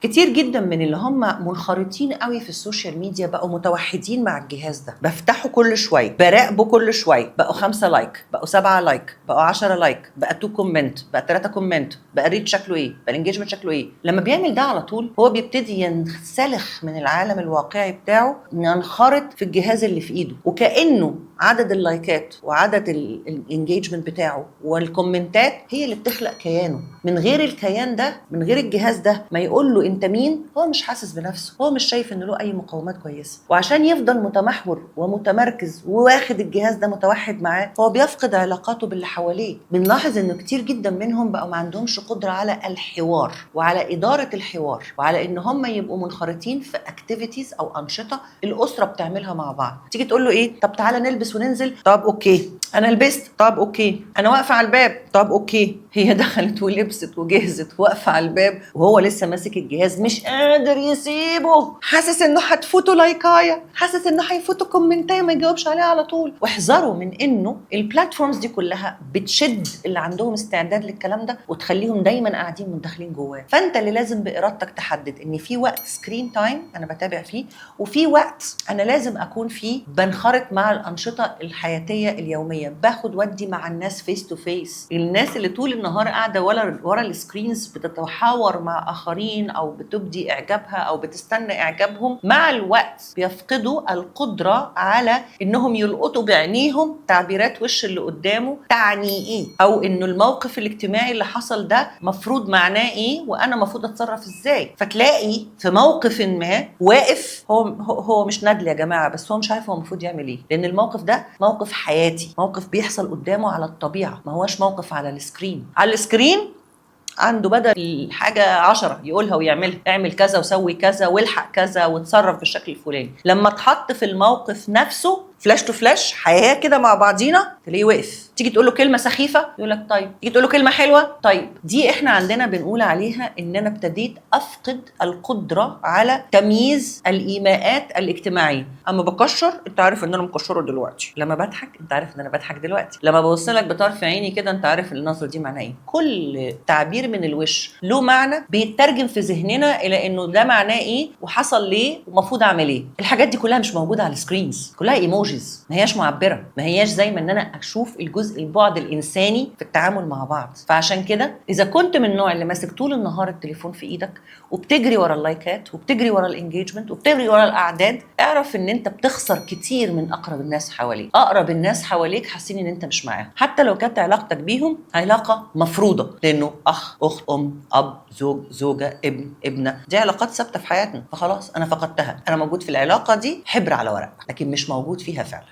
كتير جدا من اللي هم منخرطين قوي في السوشيال ميديا بقوا متوحدين مع الجهاز ده، بفتحه كل شويه، براقبه كل شويه، بقوا 5 لايك، بقوا 7 لايك، بقوا 10 لايك، بقى 2 كومنت، بقى 3 كومنت، بقى الريت شكله ايه، بقى الانجيجمنت شكله ايه. لما بيعمل ده على طول هو بيبتدي ينسلخ من العالم الواقعي بتاعه، ينخرط في الجهاز اللي في ايده، وكانه عدد اللايكات وعدد الانجيجمنت بتاعه والكومنتات هي اللي بتخلق كيانه. من غير الكيان ده، من غير الجهاز ده ما يقول له انت مين، هو مش حاسس بنفسه، هو مش شايف انه له اي مقومات كويسه. وعشان يفضل متمحور ومتمركز وواخد الجهاز ده متوحد معاه، هو بيفقد علاقاته باللي حواليه. بنلاحظ انه كتير جدا منهم بقوا ما عندهمش قدره على الحوار وعلى اداره الحوار، وعلى ان هم يبقوا منخرطين في اكتيفيتيز او انشطه الاسره بتعملها مع بعض. تيجي تقول له ايه، طب تعالى نلبس وننزل، طب اوكي انا لبست، طب اوكي انا واقفه على الباب، طب اوكي. هي دخلت ولبست وجهزت واقفه على الباب وهو لسه ماسك الجهاز مش قادر يسيبه، حاسس انه هتفوته لايكايه، حاسس انه هيفوته كومنتايه ما يجاوبش عليها على طول. واحذروا من انه البلاتفورمز دي كلها بتشد اللي عندهم استعداد للكلام ده وتخليهم دايما قاعدين مندخلين جواه. فانت اللي لازم بارادتك تحدد ان في وقت سكرين تايم انا بتابع فيه، وفي وقت انا لازم اكون فيه بنخرط مع الانشطه الحياتيه اليوميه، باخد ودي مع الناس فيس تو فيس. الناس اللي طول النهار قاعده ورا السكرينز بتتحاور مع اخرين او بتبدي اعجابها او بتستنى اعجابهم، مع الوقت بيفقدوا القدره على انهم يلقطوا بعينيهم تعبيرات وش اللي قدامه تعني ايه، او انه الموقف الاجتماعي اللي حصل ده مفروض معناه ايه وانا مفروض اتصرف ازاي. فتلاقي في موقف ما واقف، هو مش ندل يا جماعه، بس هو مش عارف هو المفروض يعمل ايه، لان الموقف ده موقف حياتي، موقف بيحصل قدامه على الطبيعه، ما هوش موقف على السكرين. على السكرين عنده بدل الحاجة 10 يقولها ويعملها، اعمل كذا وسوي كذا والحق كذا وتصرف بالشكل الفلاني. لما اتحط في الموقف نفسه فلاش تو فلاش، حياه كده مع بعضينا، تلاقيه وقف. تيجي تقول له كلمه سخيفه يقول لك طيب، تيجي تقول له كلمه حلوه طيب. دي احنا عندنا بنقول عليها ان انا ابتديت افقد القدره على تمييز الايماءات الاجتماعيه. اما بكشر انت عارف ان انا مكشره دلوقتي، لما بضحك انت عارف ان انا بضحك دلوقتي، لما ببص لك بطرف عيني كده انت عارف النظره دي معناها ايه. كل تعبير من الوش له معنى بيترجم في ذهننا الى انه ده معناه ايه وحصل ليه ومفروض اعمل ايه. الحاجات دي كلها مش موجوده على السكرينز، كلها ايموجيز، ما هياش معبره، ما هياش زي ما ان انا اشوف البعد الانساني في التعامل مع بعض. فعشان كده اذا كنت من النوع اللي ماسك طول النهار التليفون في ايدك وبتجري ورا اللايكات وبتجري ورا الانجيجمنت وبتجري ورا الاعداد، اعرف ان انت بتخسر كتير من اقرب الناس حواليك. اقرب الناس حواليك حاسين ان انت مش معاهم، حتى لو كانت علاقتك بيهم علاقه مفروضه، لانه اخ، اخت، ام، اب، زوج، زوجه، ابن، ابنه، دي علاقات ثابته في حياتنا. فخلاص انا فقدتها، انا موجود في العلاقه دي حبر على ورق لكن مش موجود فيها فعلا.